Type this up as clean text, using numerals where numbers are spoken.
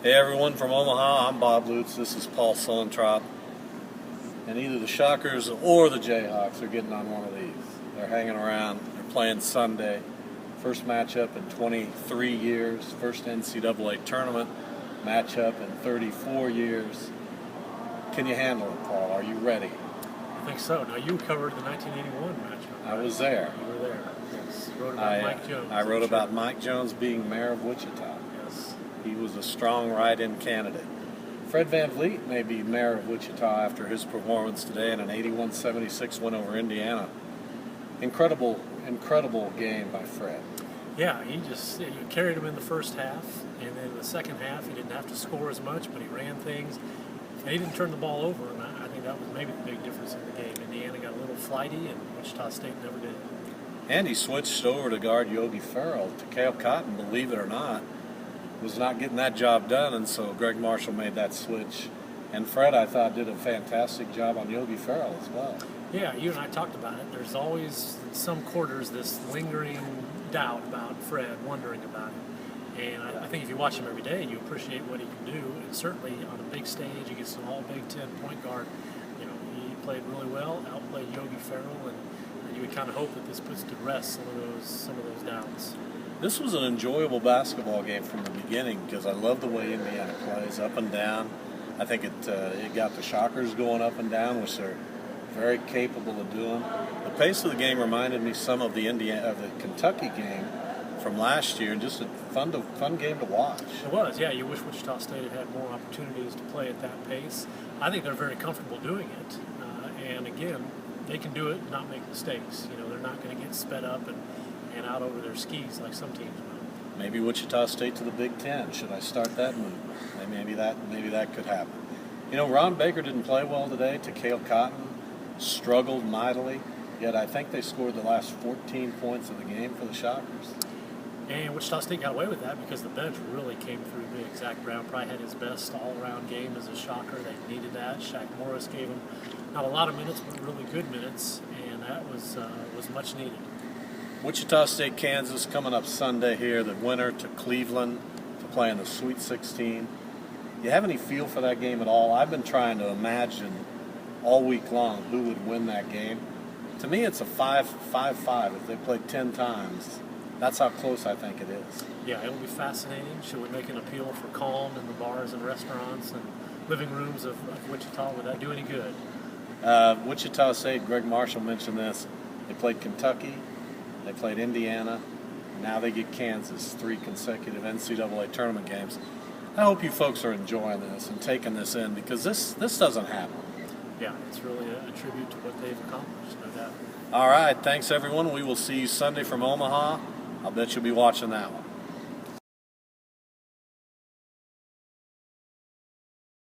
Hey everyone from Omaha, I'm Bob Lutz, this is Paul Suellentrop. And either the Shockers or the Jayhawks are getting on one of these. They're hanging around, they're playing Sunday. First matchup in 23 years, first NCAA tournament matchup in 34 years. Can you handle it, Paul? Are you ready? I think so. Now, you covered the 1981 matchup. I was there. You were there. Yes. You wrote about Mike Jones. I wrote about Mike Jones being mayor of Wichita. Yes. He was a strong write-in candidate. Fred VanVleet may be mayor of Wichita after his performance today in an 81-76 win over Indiana. Incredible game by Fred. Yeah, he carried him in the first half, and then in the second half he didn't have to score as much, but he ran things. And he didn't turn the ball over, and I think that was maybe the big difference in the game. Indiana got a little flighty, and Wichita State never did. And he switched over to guard Yogi Ferrell. Cale Cotton, believe it or not, was not getting that job done, and so Greg Marshall made that switch. And Fred, I thought, did a fantastic job on Yogi Ferrell as well. Yeah, you and I talked about it. There's always, in some quarters, this lingering doubt about Fred, wondering about him. And I think if you watch him every day, you appreciate what he can do. And certainly on a big stage against an all-Big Ten point guard, he played really well, outplayed Yogi Ferrell, and you would kind of hope that this puts to rest some of those doubts. This was an enjoyable basketball game from the beginning because I love the way Indiana plays, up and down. I think it got the Shockers going up and down, which they're very capable of doing. The pace of the game reminded me some of the Kentucky game from last year, and just a fun game to watch. It was, yeah. You wish Wichita State had more opportunities to play at that pace. I think they're very comfortable doing it, and again, they can do it and not make mistakes. They're not going to get sped up and out over their skis like some teams will. Maybe Wichita State to the Big Ten. Should I start that movement? Maybe that could happen. Ron Baker didn't play well today. Cale Cotton struggled mightily. Yet I think they scored the last 14 points of the game for the Shockers. And Wichita State got away with that because the bench really came through big. Zach Brown probably had his best all-around game as a Shocker. They needed that. Shaq Morris gave him not a lot of minutes, but really good minutes, and that was much needed. Wichita State, Kansas coming up Sunday here. The winner to Cleveland to play in the Sweet 16. You have any feel for that game at all? I've been trying to imagine all week long who would win that game. To me, it's a 5-5. If they played 10 times, that's how close I think it is. Yeah, it'll be fascinating. Should we make an appeal for calm in the bars and restaurants and living rooms of Wichita? Would that do any good? Wichita State, Greg Marshall mentioned this. They played Kentucky. They played Indiana. Now they get Kansas, 3 consecutive NCAA tournament games. I hope you folks are enjoying this and taking this in because this doesn't happen. Yeah, it's really a tribute to what they've accomplished, no doubt. All right, thanks everyone. We will see you Sunday from Omaha. I'll bet you'll be watching that one.